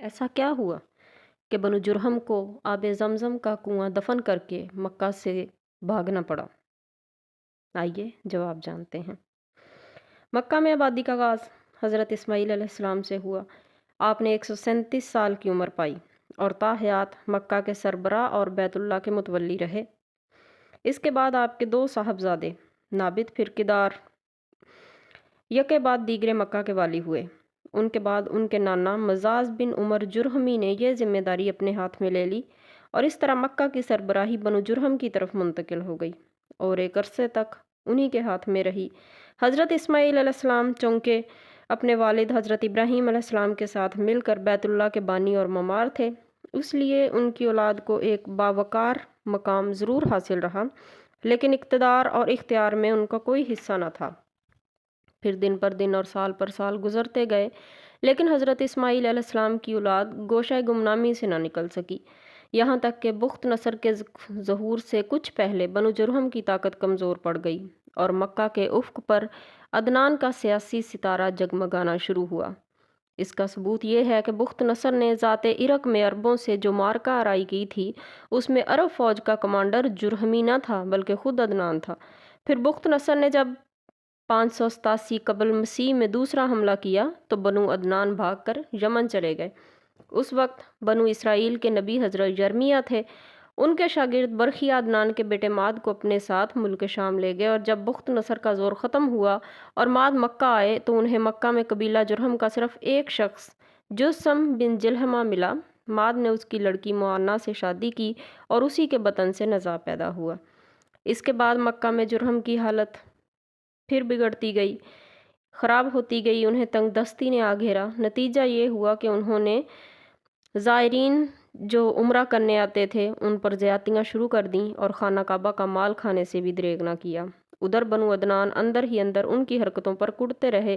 ایسا کیا ہوا کہ بنو جرہم کو آب زمزم کا کنواں دفن کر کے مکہ سے بھاگنا پڑا؟ آئیے جواب جانتے ہیں۔ مکہ میں آبادی کا آغاز حضرت اسماعیل علیہ السلام سے ہوا۔ آپ نے 137 سال کی عمر پائی اور تا حیات مکہ کے سربراہ اور بیت اللہ کے متولی رہے۔ اس کے بعد آپ کے 2 صاحبزادے نابت پھر کدار یکے بعد دیگرے مکہ کے والی ہوئے۔ ان کے بعد ان کے نانا مزاز بن عمر جرہمی نے یہ ذمہ داری اپنے ہاتھ میں لے لی اور اس طرح مکہ کی سربراہی بنو جرہم کی طرف منتقل ہو گئی اور ایک عرصے تک انہی کے ہاتھ میں رہی۔ حضرت اسماعیل علیہ السلام چونکہ اپنے والد حضرت ابراہیم علیہ السلام کے ساتھ مل کر بیت اللہ کے بانی اور معمار تھے، اس لیے ان کی اولاد کو ایک باوقار مقام ضرور حاصل رہا، لیکن اقتدار اور اختیار میں ان کا کوئی حصہ نہ تھا۔ پھر دن پر دن اور سال پر سال گزرتے گئے، لیکن حضرت اسماعیل علیہ السلام کی اولاد گوشہ گمنامی سے نہ نکل سکی، یہاں تک کہ بخت نصر کے ظہور سے کچھ پہلے بنو جرہم کی طاقت کمزور پڑ گئی اور مکہ کے افق پر عدنان کا سیاسی ستارہ جگمگانا شروع ہوا۔ اس کا ثبوت یہ ہے کہ بخت نصر نے ذات عرق میں عربوں سے جو معرکہ آرائی کی تھی، اس میں عرب فوج کا کمانڈر جرہمی نہ تھا بلکہ خود عدنان تھا۔ پھر بخت نصر نے جب 587 قبل مسیح میں دوسرا حملہ کیا تو بنو عدنان بھاگ کر یمن چلے گئے۔ اس وقت بنو اسرائیل کے نبی حضرت یرمیہ تھے، ان کے شاگرد برقیہ عدنان کے بیٹے ماد کو اپنے ساتھ ملک شام لے گئے، اور جب بخت نصر کا زور ختم ہوا اور ماد مکہ آئے تو انہیں مکہ میں قبیلہ جرہم کا صرف ایک شخص جثم بن جلحمہ ملا۔ ماد نے اس کی لڑکی معانہ سے شادی کی اور اسی کے بطن سے نزاع پیدا ہوا۔ اس کے بعد مکہ میں جرہم کی حالت پھر بگڑتی گئی، خراب ہوتی گئی، انہیں تنگ دستی نے آ گھیرا۔ نتیجہ یہ ہوا کہ انہوں نے زائرین جو عمرہ کرنے آتے تھے ان پر زیادتیاں شروع کر دیں اور خانہ کعبہ کا مال کھانے سے بھی دریغ نہ کیا۔ ادھر بنو عدنان اندر ہی اندر ان کی حرکتوں پر کڑتے رہے،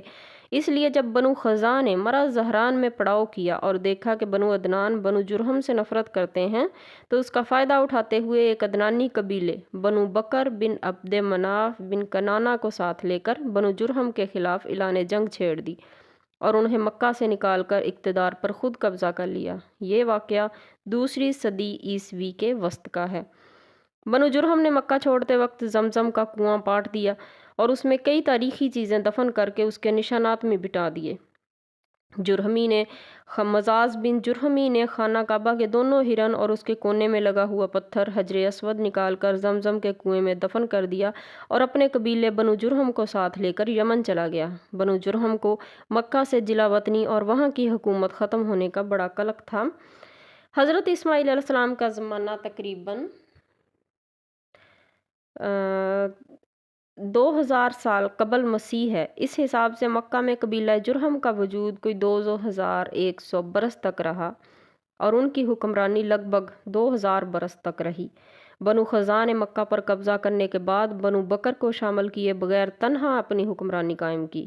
اس لیے جب بنو خزاع نے مرہ زہران میں پڑاؤ کیا اور دیکھا کہ بنو عدنان بنو جرہم سے نفرت کرتے ہیں تو اس کا فائدہ اٹھاتے ہوئے ایک عدنانی قبیلے بنو بکر بن عبد مناف بن کنانہ کو ساتھ لے کر بنو جرہم کے خلاف اعلان جنگ چھیڑ دی اور انہیں مکہ سے نکال کر اقتدار پر خود قبضہ کر لیا۔ یہ واقعہ 2 صدی عیسوی کے وسط کا ہے۔ بنو جرہم نے مکہ چھوڑتے وقت زمزم کا کنواں پاٹ دیا اور اس میں کئی تاریخی چیزیں دفن کر کے اس کے نشانات بھی مٹا دیے۔ مزاز بن جرہمی نے خانہ کعبہ کے دونوں ہرن اور اس کے کونے میں لگا ہوا پتھر حجر اسود نکال کر زمزم کے کنویں میں دفن کر دیا اور اپنے قبیلے بنو جرہم کو ساتھ لے کر یمن چلا گیا۔ بنو جرہم کو مکہ سے جلا وطنی اور وہاں کی حکومت ختم ہونے کا بڑا قلق تھا۔ حضرت اسماعیل علیہ السلام کا زمانہ تقریباً 2000 سال قبل مسیح ہے۔ اس حساب سے مکہ میں قبیلہ جرہم کا وجود کوئی 2100 برس تک رہا اور ان کی حکمرانی لگ بھگ 2000 برس تک رہی۔ بنو خزاع نے مکہ پر قبضہ کرنے کے بعد بنو بکر کو شامل کیے بغیر تنہا اپنی حکمرانی قائم کی۔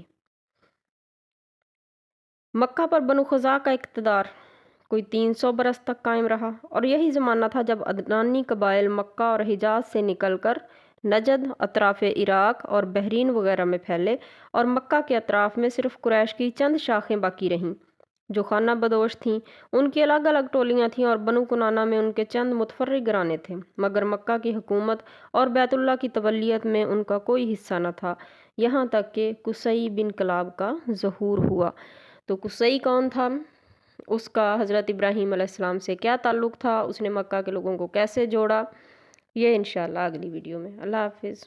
مکہ پر بنو خزاع کا اقتدار کوئی 300 برس تک قائم رہا اور یہی زمانہ تھا جب عدنانی قبائل مکہ اور حجاز سے نکل کر نجد، اطراف عراق اور بحرین وغیرہ میں پھیلے اور مکہ کے اطراف میں صرف قریش کی چند شاخیں باقی رہیں جو خانہ بدوش تھیں۔ ان کی الگ الگ ٹولیاں تھیں اور بنو کنانہ میں ان کے چند متفرق گھرانے تھے، مگر مکہ کی حکومت اور بیت اللہ کی تولیت میں ان کا کوئی حصہ نہ تھا، یہاں تک کہ قصی بن کلاب کا ظہور ہوا۔ تو قصی کون تھا؟ اس کا حضرت ابراہیم علیہ السلام سے کیا تعلق تھا؟ اس نے مکہ کے لوگوں کو کیسے جوڑا؟ یہ انشاءاللہ اگلی ویڈیو میں۔ اللہ حافظ۔